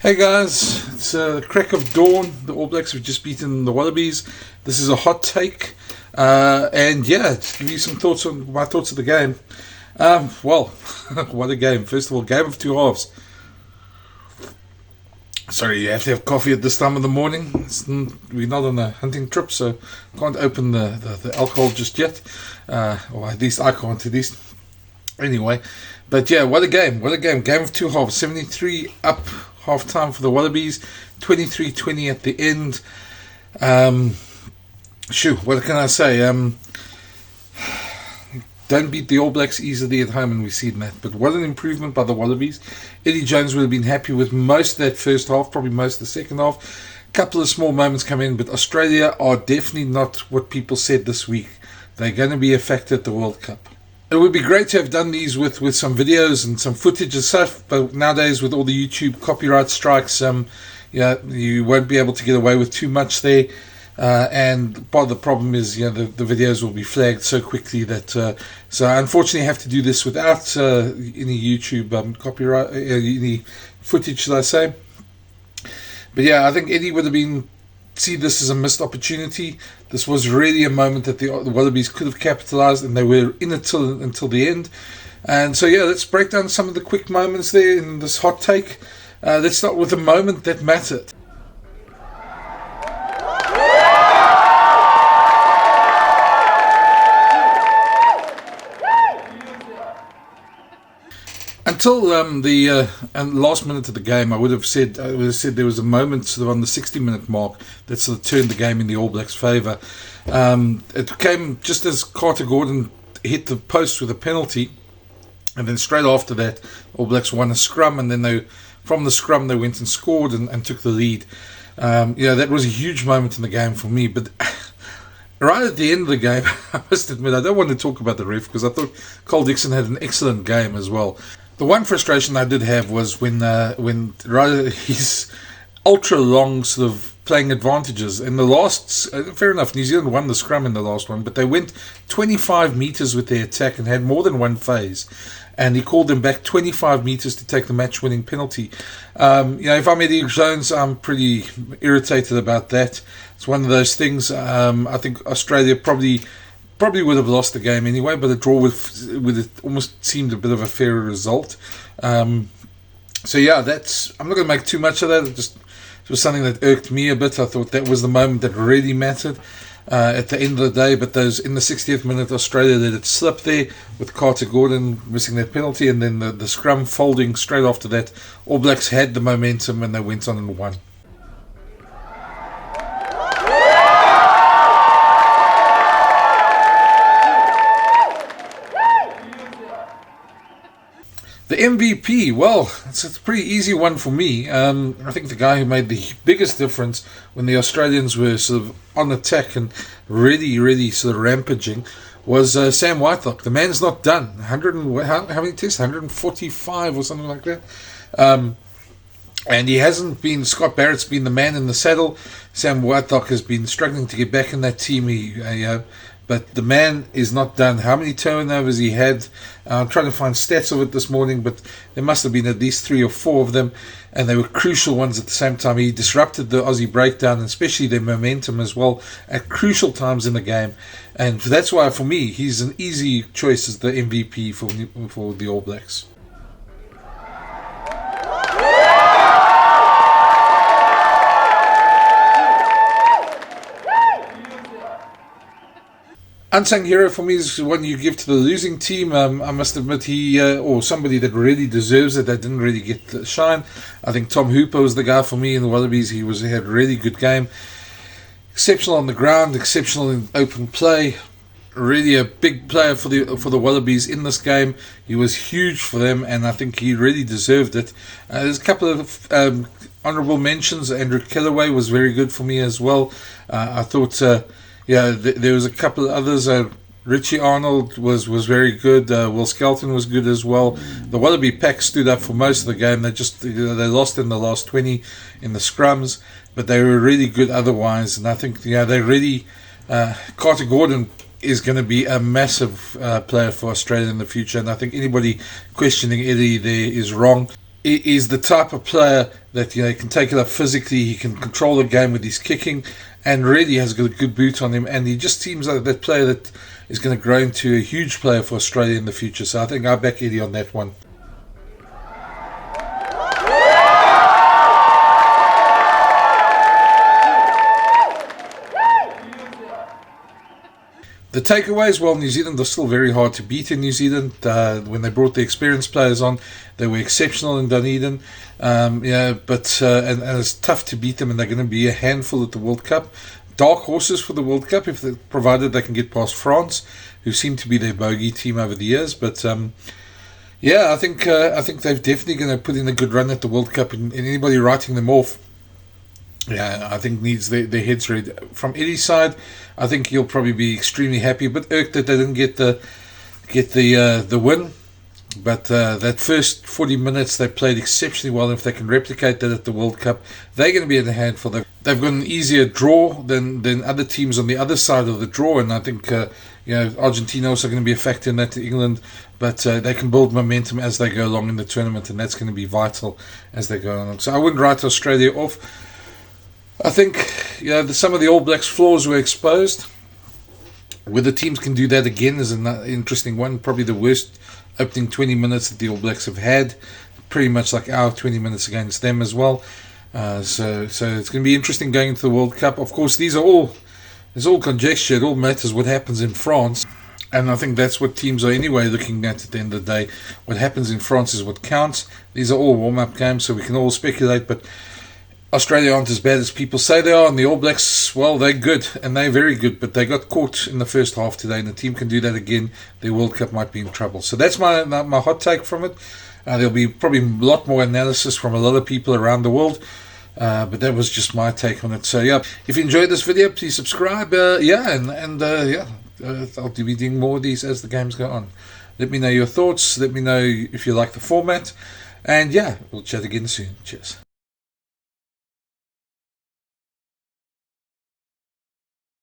Hey guys, it's the crack of dawn. The All Blacks have just beaten the Wallabies. This is a hot take, and yeah, just give you some thoughts on my thoughts of the game. Well, what a game! First of all, game of two halves. Sorry, you have to have coffee at this time of the morning. We're not on a hunting trip, so can't open the alcohol just yet, or at least I can't. At least anyway, but yeah, what a game! What a game! Game of two halves. 73 up. Half time for the Wallabies, 23-20 at the end. What can I say? Don't beat the All Blacks easily at home, and we've seen that. But what an improvement by the Wallabies. Eddie Jones would have been happy with most of that first half, probably most of the second half. A couple of small moments come in, but Australia are definitely not what people said this week. They're going to be a factor at the World Cup. It would be great to have done these with some videos and some footage and stuff, but nowadays with all the YouTube copyright strikes, you won't be able to get away with too much there. And part of the problem is, the videos will be flagged so quickly that so I unfortunately have to do this without any YouTube copyright, any footage, should I say? But yeah, I think Eddie would have see this as a missed opportunity. This was really a moment that the Wallabies could have capitalised, and they were in it until the end. And so yeah, let's break down some of the quick moments there in this hot take. Let's start with the moment that mattered. Until the last minute of the game, I would have said there was a moment sort of on the 60-minute mark that sort of turned the game in the All Blacks' favour. It came just as Carter Gordon hit the post with a penalty, and then straight after that, All Blacks won a scrum, and then from the scrum they went and scored and took the lead. That was a huge moment in the game for me. But right at the end of the game, I must admit, I don't want to talk about the ref because I thought Cole Dixon had an excellent game as well. The one frustration I did have was when he's ultra long sort of playing advantages. In the last, fair enough, New Zealand won the scrum in the last one, but they went 25 metres with their attack and had more than one phase. And he called them back 25 metres to take the match-winning penalty. If I'm Eddie Jones, I'm pretty irritated about that. It's one of those things. I think Australia probably would have lost the game anyway, but a draw would have almost seemed a bit of a fairer result. I'm not going to make too much of that. It was something that irked me a bit. I thought that was the moment that really mattered at the end of the day. But in the 60th minute, Australia let it slip there with Carter Gordon missing that penalty, and then the scrum folding straight after that. All Blacks had the momentum and they went on and won. The MVP, well, it's a pretty easy one for me. I think the guy who made the biggest difference when the Australians were sort of on attack and really sort of rampaging was Sam Whitelock. The man's not done. How many tests? 145 or something like that. And he hasn't been. Scott Barrett's been the man in the saddle. Sam Whitelock has been struggling to get back in that team. But the man is not done. How many turnovers he had? I'm trying to find stats of it this morning, but there must have been at least 3 or 4 of them, and they were crucial ones at the same time. He disrupted the Aussie breakdown, and especially their momentum as well, at crucial times in the game. And that's why, for me, he's an easy choice as the MVP for the All Blacks. Unsung hero for me is one you give to the losing team. I must admit he or somebody that really deserves it, that didn't really get the shine. I think Tom Hooper was the guy for me in the Wallabies. He had a really good game. Exceptional on the ground, exceptional in open play. Really a big player for the Wallabies in this game. He was huge for them, and I think he really deserved it. There's a couple of honourable mentions. Andrew Kellaway was very good for me as well. I thought... there was a couple of others. Richie Arnold was very good. Will Skelton was good as well. The Wallaby pack stood up for most of the game. They lost in the last 20 in the scrums, but they were really good otherwise. And I think they really Carter Gordon is going to be a massive player for Australia in the future. And I think anybody questioning Eddie there is wrong. Is the type of player that he can take it up physically, he can control the game with his kicking, and really has got a good boot on him. And he just seems like that player that is going to grow into a huge player for Australia in the future. So I think I back Eddie on that one. The takeaways, well, New Zealand are still very hard to beat in New Zealand. When they brought the experienced players on, they were exceptional in Dunedin. And it's tough to beat them, and they're going to be a handful at the World Cup. Dark horses for the World Cup, provided they can get past France, who seem to be their bogey team over the years. But I think they're definitely going to put in a good run at the World Cup, and anybody writing them off, I think needs their heads ready. From Eddie's side, I think he'll probably be extremely happy, but irked that they didn't get the win. But that first 40 minutes, they played exceptionally well. If they can replicate that at the World Cup, they're going to be in a handful. They've got an easier draw than other teams on the other side of the draw, and I think Argentina also going to be a factor in that to England. But they can build momentum as they go along in the tournament, and that's going to be vital as they go along. So I wouldn't write Australia off. I think some of the All Blacks' flaws were exposed. Whether teams can do that again is an interesting one. Probably the worst opening 20 minutes that the All Blacks have had. Pretty much like our 20 minutes against them as well. So it's going to be interesting going into the World Cup. Of course, there's all conjecture. It all matters what happens in France. And I think that's what teams are anyway looking at the end of the day. What happens in France is what counts. These are all warm-up games, so we can all speculate, but Australia aren't as bad as people say they are, and the All Blacks, well, they're good, and they're very good, but they got caught in the first half today, and the team can do that again, their World Cup might be in trouble. So that's my hot take from it. There'll be probably a lot more analysis from a lot of people around the world, but that was just my take on it. So if you enjoyed this video, please subscribe. I'll be doing more of these as the games go on. Let me know your thoughts. Let me know if you like the format, and we'll chat again soon. Cheers.